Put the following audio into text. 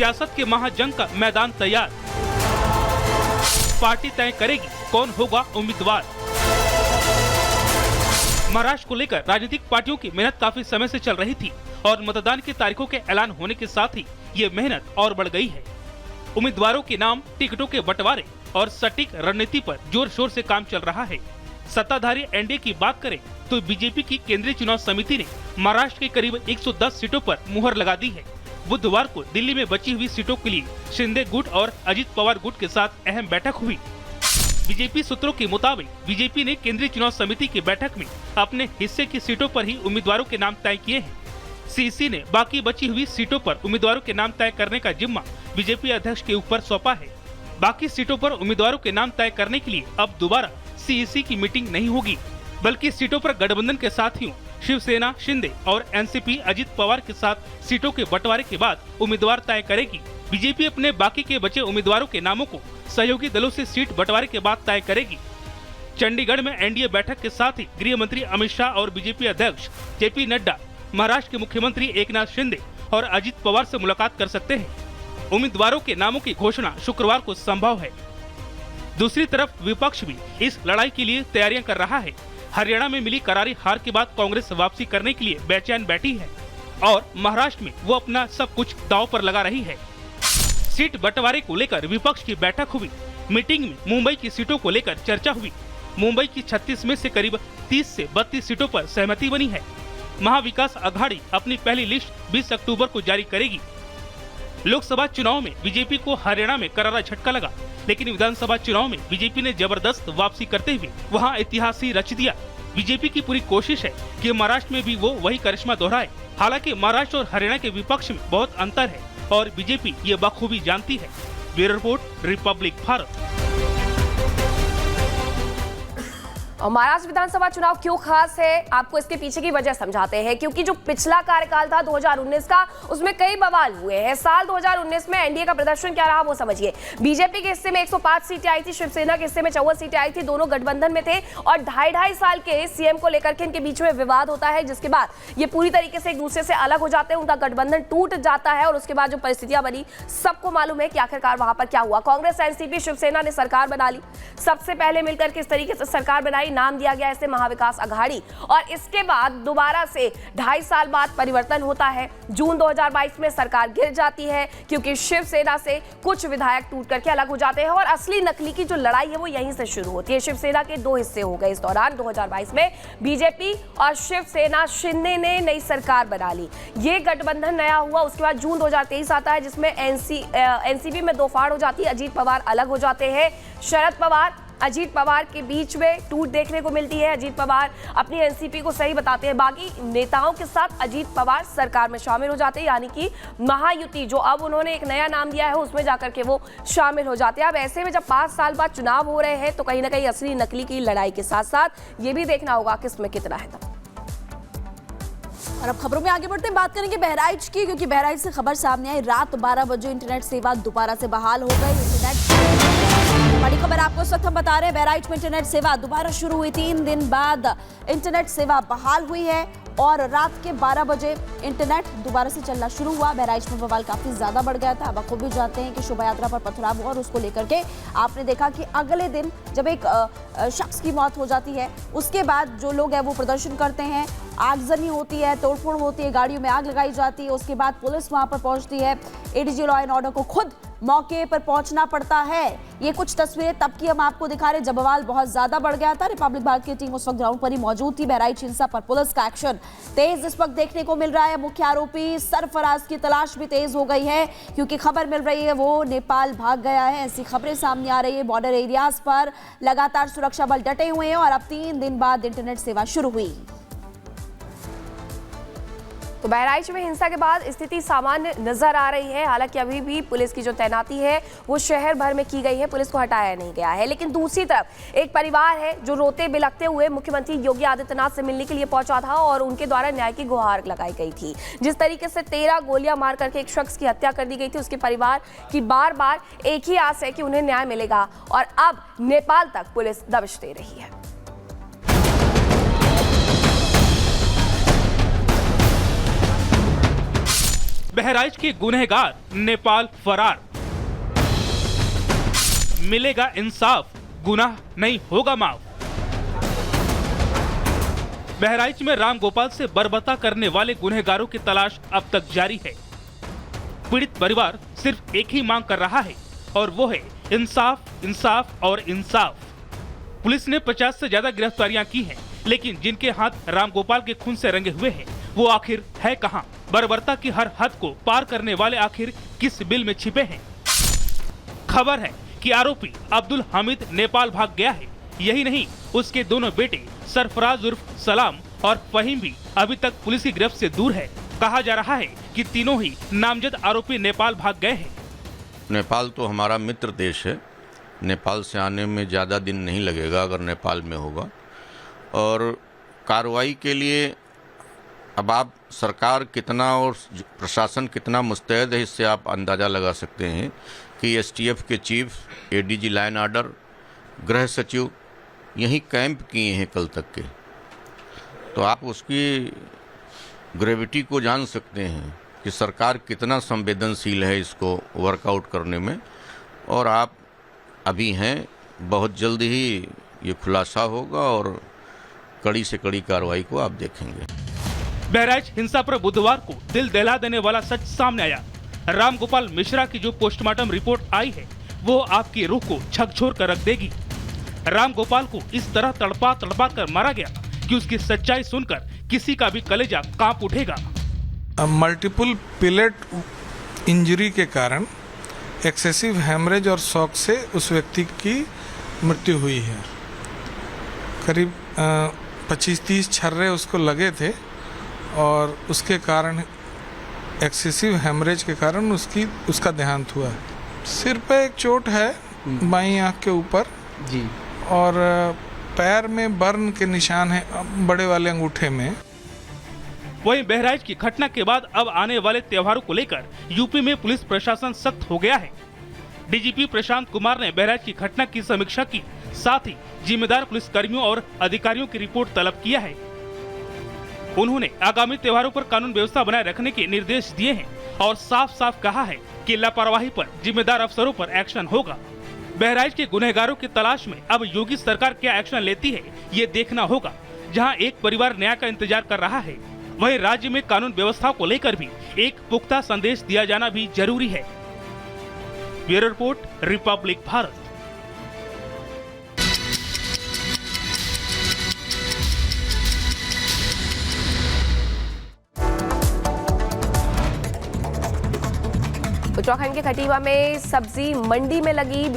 सियासत के महाजंग का मैदान तैयार। पार्टी तय करेगी कौन होगा उम्मीदवार। महाराष्ट्र को लेकर राजनीतिक पार्टियों की मेहनत काफी समय से चल रही थी और मतदान की तारीखों के ऐलान होने के साथ ही ये मेहनत और बढ़ गई है। उम्मीदवारों के नाम, टिकटों के बंटवारे और सटीक रणनीति पर जोर शोर से काम चल रहा है। सत्ताधारी एनडीए की बात करें तो बीजेपी की केंद्रीय चुनाव समिति ने महाराष्ट्र के करीब 110 सीटों पर मुहर लगा दी है। बुधवार को दिल्ली में बची हुई सीटों के लिए शिंदे गुट और अजित पवार गुट के साथ अहम बैठक हुई। बीजेपी सूत्रों के मुताबिक बीजेपी ने केंद्रीय चुनाव समिति की बैठक में अपने हिस्से की सीटों पर ही उम्मीदवारों के नाम तय किए हैं। सीईसी ने बाकी बची हुई सीटों पर उम्मीदवारों के नाम तय करने का जिम्मा बीजेपी अध्यक्ष के ऊपर सौंपा है। बाकी सीटों पर उम्मीदवारों के नाम तय करने के लिए अब दोबारा सीईसी की मीटिंग नहीं होगी, बल्कि सीटों पर गठबंधन के साथियों शिवसेना, शिंदे और एनसीपी अजित पवार के साथ सीटों के बंटवारे के बाद उम्मीदवार तय करेगी। बीजेपी अपने बाकी के बचे उम्मीदवारों के नामों को सहयोगी दलों से सीट बंटवारे के बाद तय करेगी। चंडीगढ़ में एनडीए बैठक के साथ ही गृह मंत्री अमित शाह और बीजेपी अध्यक्ष जेपी नड्डा महाराष्ट्र के मुख्यमंत्री एकनाथ शिंदे और अजित पवार से मुलाकात कर सकते हैं। उम्मीदवारों के नामों की घोषणा शुक्रवार को संभव है। दूसरी तरफ विपक्ष भी इस लड़ाई के लिए तैयारियां कर रहा है। हरियाणा में मिली करारी हार के बाद कांग्रेस वापसी करने के लिए बेचैन बैठी है और महाराष्ट्र में वो अपना सब कुछ दांव पर लगा रही है। सीट बंटवारे को लेकर विपक्ष की बैठक हुई। मीटिंग में मुंबई की सीटों को लेकर चर्चा हुई। मुंबई की 36 में से करीब 30 से 32 सीटों पर सहमति बनी है। महाविकास अघाड़ी अपनी पहली लिस्ट 20 अक्टूबर को जारी करेगी। लोकसभा चुनाव में बीजेपी को हरियाणा में करारा झटका लगा, लेकिन विधानसभा चुनाव में बीजेपी ने जबरदस्त वापसी करते हुए वहां इतिहास ही रच दिया। बीजेपी की पूरी कोशिश है कि महाराष्ट्र में भी वो वही करिश्मा दोहराए। हालांकि महाराष्ट्र और हरियाणा के विपक्ष में बहुत अंतर है और बीजेपी ये बखूबी जानती है। Bureau report, Republic Bharat. और महाराष्ट्र विधानसभा चुनाव क्यों खास है, आपको इसके पीछे की वजह समझाते हैं। क्योंकि जो पिछला कार्यकाल था 2019 का, उसमें कई बवाल हुए हैं। साल 2019 में एनडीए का प्रदर्शन क्या रहा वो समझिए। बीजेपी के हिस्से में 105 सीटें आई थी, शिवसेना के हिस्से में 54 सीटें आई थी। दोनों गठबंधन में थे और 2.5 साल के सीएम को लेकर के इनके बीच में विवाद होता है, जिसके बाद ये पूरी तरीके से एक दूसरे से अलग हो जाते हैं। उनका गठबंधन टूट जाता है और उसके बाद जो परिस्थितियां बनी सबको मालूम है कि आखिरकार वहां पर क्या हुआ। कांग्रेस, एनसीपी, शिवसेना ने सरकार बना ली। सबसे पहले मिलकर के इस तरीके से सरकार बनाई, नाम दिया गया इसे महाविकास अघाड़ी। और इसके बाद दोबारा से 2.5 साल बाद परिवर्तन होता है। जून 2022 में सरकार गिर जाती है क्योंकि शिवसेना से कुछ विधायक टूट करके अलग हो जाते हैं और असली नकली की जो लड़ाई है वो यहीं से शुरू होती है। शिवसेना के 2 हिस्से हो गए इस दौरान। 2022 में बीजेपी और शिवसेना, शिंदे ने नई सरकार बना ली। ये गठबंधन नया हुआ। उसके बाद जून 2023 आता है जिसमें एनसीपी में 2 फाड़ हो जाती है। अजीत पवार अलग हो जाते हैं। शरद पवार, अजीत पवार के बीच में टूट देखने को मिलती है। अजीत पवार अपनी एनसीपी को सही बताते हैं। बाकी नेताओं के साथ अजीत पवार सरकार में शामिल हो जाते हैं, यानी कि महायुति, जो अब उन्होंने एक नया नाम दिया है, उसमें जाकर के वो शामिल हो जाते हैं। अब ऐसे में जब 5 साल बाद चुनाव हो रहे हैं तो कहीं ना कहीं असली नकली की लड़ाई के साथ साथ ये भी देखना होगा किसमें कितना है दम। और अब खबरों में आगे बढ़ते हैं, बात करेंगे बहराइच की, क्योंकि बहराइच से खबर सामने आई। रात 12 बजे इंटरनेट सेवा दोबारा से बहाल हो गई। बड़ी खबर आपको इस वक्त हम बता रहे हैं, बहराइच में इंटरनेट सेवा दोबारा शुरू हुई। 3 दिन बाद इंटरनेट सेवा बहाल हुई है और रात के 12 बजे इंटरनेट दोबारा से चलना शुरू हुआ। बहराइच में बवाल काफी ज्यादा बढ़ गया था। अब भी जानते हैं कि शोभा यात्रा पर पथराव हुआ और उसको लेकर के आपने देखा कि अगले दिन जब एक शख्स की मौत हो जाती है, उसके बाद जो लोग हैं वो प्रदर्शन करते हैं, आगजनी होती है, तोड़फोड़ होती है, गाड़ियों में आग लगाई जाती है। उसके बाद पुलिस वहां पर पहुंचती है। एडीजी लॉ एंड ऑर्डर को खुद मौके पर पहुंचना पड़ता है। ये कुछ तस्वीरें तब की हम आपको दिखा रहे, जब बवाल बहुत ज्यादा बढ़ गया था। रिपब्लिक भारत की टीम उस वक्त ग्राउंड पर ही मौजूद थी। बहराइच हिंसा पर पुलिस का एक्शन तेज इस वक्त देखने को मिल रहा है। मुख्य आरोपी सरफराज की तलाश भी तेज हो गई है, क्योंकि खबर मिल रही है वो नेपाल भाग गया है। ऐसी खबरें सामने आ रही है। बॉर्डर एरियाज पर लगातार सुरक्षा बल डटे हुए हैं और अब 3 दिन बाद इंटरनेट सेवा शुरू हुई। तो बहराइच में हिंसा के बाद स्थिति सामान्य नजर आ रही है। हालांकि अभी भी पुलिस की जो तैनाती है वो शहर भर में की गई है, पुलिस को हटाया नहीं गया है। लेकिन दूसरी तरफ एक परिवार है जो रोते बिलखते हुए मुख्यमंत्री योगी आदित्यनाथ से मिलने के लिए पहुंचा था और उनके द्वारा न्याय की गुहार लगाई गई थी। जिस तरीके से 13 गोलियां मार करके एक शख्स की हत्या कर दी गई थी, उसके परिवार की बार बार एक ही आस है कि उन्हें न्याय मिलेगा और अब नेपाल तक पुलिस दबिश दे रही है। बहराइच के गुनहगार नेपाल फरार। मिलेगा इंसाफ, गुनाह नहीं होगा माफ। बहराइच में रामगोपाल से बर्बरता करने वाले गुनहगारों की तलाश अब तक जारी है। पीड़ित परिवार सिर्फ एक ही मांग कर रहा है और वो है इंसाफ, इंसाफ और इंसाफ। पुलिस ने 50 से ज्यादा गिरफ्तारियां की हैं, लेकिन जिनके हाथ रामगोपाल के खून से रंगे हुए हैं वो आखिर है कहां? बर्बरता की हर हद को पार करने वाले आखिर किस बिल में छिपे हैं? खबर है कि आरोपी अब्दुल हामिद नेपाल भाग गया है। यही नहीं, उसके दोनों बेटे सरफराज उर्फ सलाम और फहीम भी अभी तक पुलिस की गिरफ्त से दूर है। कहा जा रहा है कि तीनों ही नामजद आरोपी नेपाल भाग गए हैं। नेपाल तो हमारा मित्र देश है। नेपाल से आने में ज़्यादा दिन नहीं लगेगा अगर नेपाल में होगा। और कार्रवाई के लिए अब आप सरकार कितना और प्रशासन कितना मुस्तैद है, इससे आप अंदाज़ा लगा सकते हैं कि एसटीएफ के चीफ, एडीजी लाइन ऑर्डर, गृह सचिव यहीं कैंप किए हैं कल तक के। तो आप उसकी ग्रेविटी को जान सकते हैं कि सरकार कितना संवेदनशील है इसको वर्कआउट करने में। और आप अभी हैं, बहुत जल्द ही ये खुलासा होगा और कड़ी से कड़ी कार्रवाई को आप देखेंगे। बहराइच हिंसा पर बुधवार को दिल दहला देने वाला सच सामने आया। रामगोपाल मिश्रा की जो पोस्टमार्टम रिपोर्ट आई है वो आपकी रूह को झकझोर कर रख देगी। रामगोपाल को इस तरह तड़पा तड़पा कर मारा गया कि उसकी सच्चाई सुनकर किसी का भी कलेजा कांप उठेगा। मल्टीपल पिलेट इंजरी के कारण एक्सेसिव हैमरेज और शॉक से उस व्यक्ति की मृत्यु हुई है। करीब 25-30 छर्रे उसको लगे थे और उसके कारण एक्सेसिव हैमरेज के कारण उसका देहांत हुआ। सिर पे एक चोट है, बाईं आंख के ऊपर जी, और पैर में बर्न के निशान है बड़े वाले अंगूठे में। वहीं बहराइच की घटना के बाद अब आने वाले त्योहारों को लेकर यूपी में पुलिस प्रशासन सख्त हो गया है। डीजीपी प्रशांत कुमार ने बहराइच की घटना की समीक्षा की, साथ ही जिम्मेदार पुलिस कर्मियों और अधिकारियों की रिपोर्ट तलब किया है। उन्होंने आगामी त्योहारों पर कानून व्यवस्था बनाए रखने के निर्देश दिए हैं और साफ साफ कहा है कि लापरवाही पर जिम्मेदार अफसरों पर एक्शन होगा। बहराइच के गुनहगारों की तलाश में अब योगी सरकार क्या एक्शन लेती है ये देखना होगा। जहां एक परिवार न्याय का इंतजार कर रहा है, वहीं राज्य में कानून व्यवस्था को लेकर भी एक पुख्ता संदेश दिया जाना भी जरूरी है। Bureau report, Republic Bharat. Uttarakhand के खटीमा में सब्जी मंडी में लगी